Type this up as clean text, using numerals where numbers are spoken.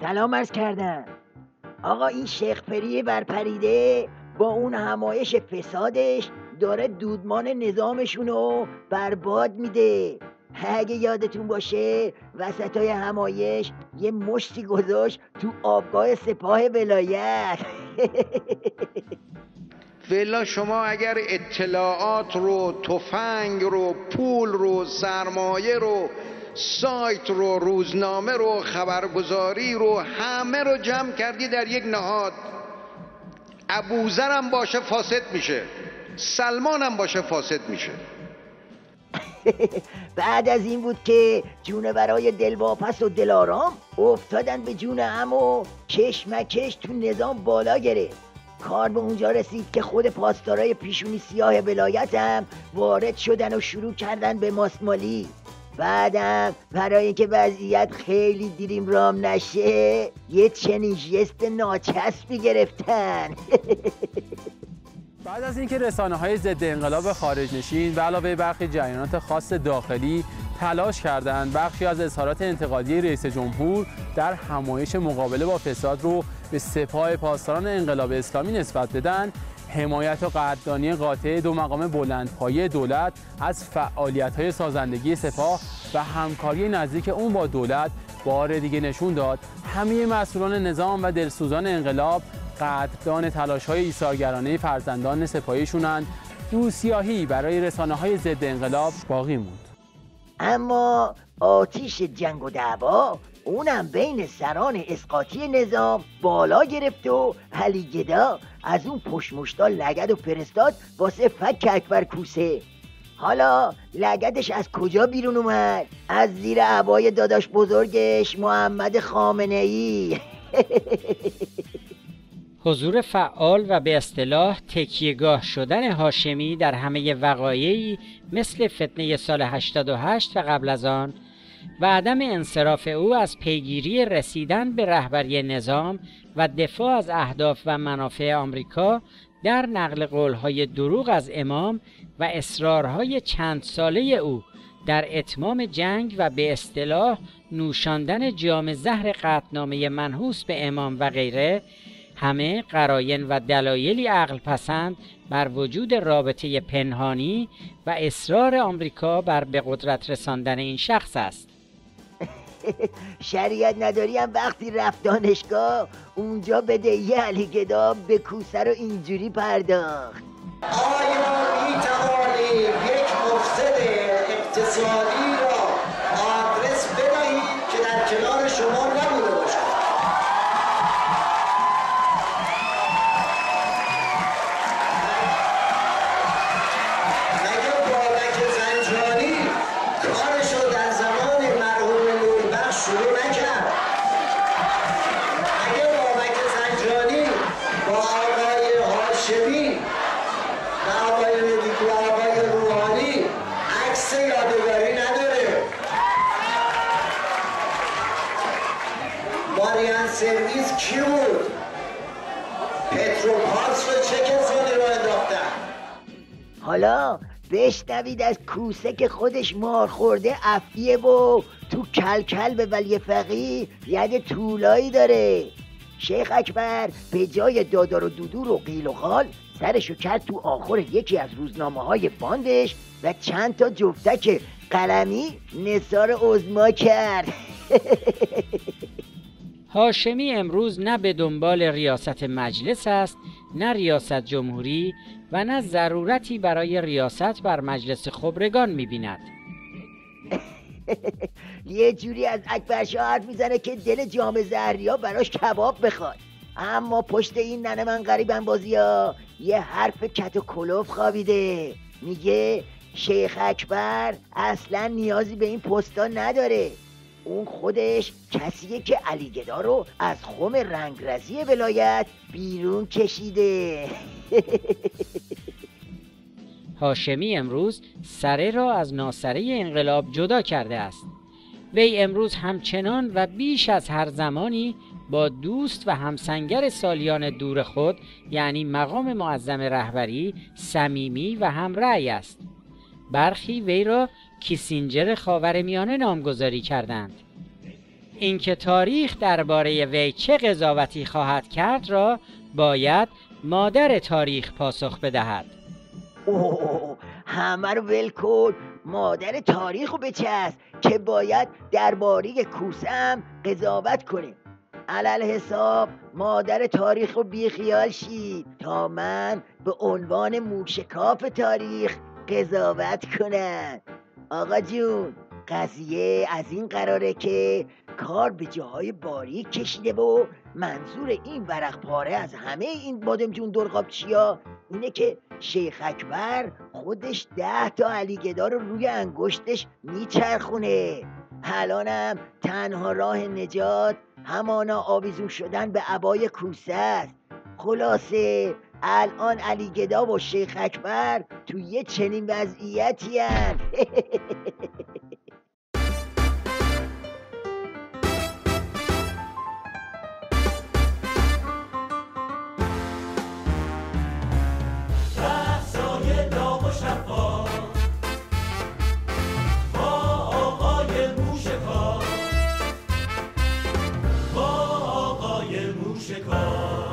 سلام عرض کردم. آقا این شیخ پری برپریده با اون همایش فسادش داره دودمان نظامشونو برباد میده. اگه یادتون باشه وسطای همایش یه مشتی گذاشت تو آبگاه سپاه ولایت. والا شما اگر اطلاعات رو، تفنگ رو، پول رو، سرمایه رو، سایت رو، روزنامه رو، خبرگزاری رو، همه رو جمع کردی در یک نهاد، ابوذر هم باشه فاسد میشه، سلمان هم باشه فاسد میشه. بعد از این بود که جونورای دلواپس و دلارام افتادن به جون هم و کشمکش تو نظام بالا گرفت. کار به اونجا رسید که خود پاسدارای پیشونی سیاه ولایت هم وارد شدن و شروع کردن به ماسمالی. بعدم برای اینکه وضعیت خیلی دیریم رام نشه یه چنین ژست ناچسبی گرفتن. بعد از اینکه رسانه‌های ضد انقلاب خارجنشین به علاوه برخی جریانات خاص داخلی تلاش کردند بخشی از اظهارات انتقادی رئیس جمهور در همایش مقابله با فساد رو به سپاه پاسداران انقلاب اسلامی نسبت بدن، حمایت و قدردانی قاطع دو مقام بلندپایه دولت از فعالیت‌های سازندگی سپاه و همکاری نزدیک اون با دولت بار دیگه نشون داد همه مسئولان نظام و دلسوزان انقلاب قدردان تلاش‌های ایثارگرانه فرزندان سپاهیشونند. روسیاهی برای رسانه‌های ضد انقلاب باقی موند. اما آتیش جنگ و دعوا اونم بین سران اسقاطی نظام بالا گرفت و علی گدا از اون پشمشتا لگد و فرستاد واسه فک اکبر کوسه. حالا لگدش از کجا بیرون اومد؟ از زیر عبای داداش بزرگش محمد خامنه‌ای. حضور فعال و به اصطلاح تکیهگاه شدن هاشمی در همه وقایعی مثل فتنه سال 88 و قبل از آن و عدم انصراف او از پیگیری رسیدن به رهبری نظام و دفاع از اهداف و منافع آمریکا در نقل قولهای دروغ از امام و اصرارهای چند ساله او در اتمام جنگ و به اصطلاح نوشاندن جام زهر قطعنامه منحوس به امام و غیره، همه قراین و دلایلی عقل پسند بر وجود رابطه پنهانی و اصرار آمریکا بر به قدرت رساندن این شخص است. شریعت نداری هم وقتی رفت دانشگاه اونجا بدهی علی گدا به کوسه رو اینجوری پرداخت. آیا میتوانید یک مفسد اقتصادی را آدرس بدهید که در کنار شما نبوده باشد؟ مگه بابک زنجانی کارشو در زمان مرحوم نوربخش شروع نکرد؟ مگه بابک زنجانی با آقای هاشمی و آقای ندیک و آقای روحانی عکس یادگاری نداره؟ ماریان سرویس کی بود؟ پتروپارس رو چه کسانی رو انداختن؟ حالا بشنوید از کوسه که خودش مار خورده افیه و تو کلکل به ولی فقیه ید طولایی داره. شیخ اکبر به جای دادار و دودور و قیل و خال سرشو کرد تو آخر یکی از روزنامه های باندش و چند تا جفتک قلمی نثار عظما کرد. هاشمی امروز نه به دنبال ریاست مجلس است، نه ریاست جمهوری و نه ضرورتی برای ریاست بر مجلس خبرگان می‌بیند. یه جوری از اکبرشاه حرف میزنه که دل جام زهریا براش کباب بخواد. اما پشت این ننه من غریبن بازی ها یه حرف کت و کلوف خوابیده. میگه شیخ اکبر اصلا نیازی به این پستا نداره. اون خودش کسیه که علی گدا رو از خم رنگرزی ولایت بیرون کشیده. هاشمی امروز سره را از ناسره انقلاب جدا کرده است. وی امروز همچنان و بیش از هر زمانی با دوست و همسنگر سالیان دور خود یعنی مقام معظم رهبری صمیمی و همرأی است. برخی وی را کیسینجر خاورمیانه نامگذاری کردند. اینکه تاریخ درباره وی چه قضاوتی خواهد کرد را باید مادر تاریخ پاسخ بدهد. اوه، همه رو ول کن، مادر تاریخ رو بچسب که باید درباره کوسه هم قضاوت کنیم. علل حساب مادر تاریخ رو بیخیال شید تا من به عنوان موشکاف تاریخ قضاوت کنم. آقا جون، قضیه از این قراره که کار به جاهای باریک کشیده و منظور این ورق پاره از همه این بادم جون درقابچیا اینه که شیخ اکبر خودش 10 تا علیگدا رو روی انگشتش میچرخونه. الانم تنها راه نجات همانا آویزون شدن به عبای کوسه است. خلاصه الان علیگدا و شیخ اکبر تو یه چنین وضعیتی هن. بحثای داغ و شفاف با آقای موشکاف، با آقای موشکاف.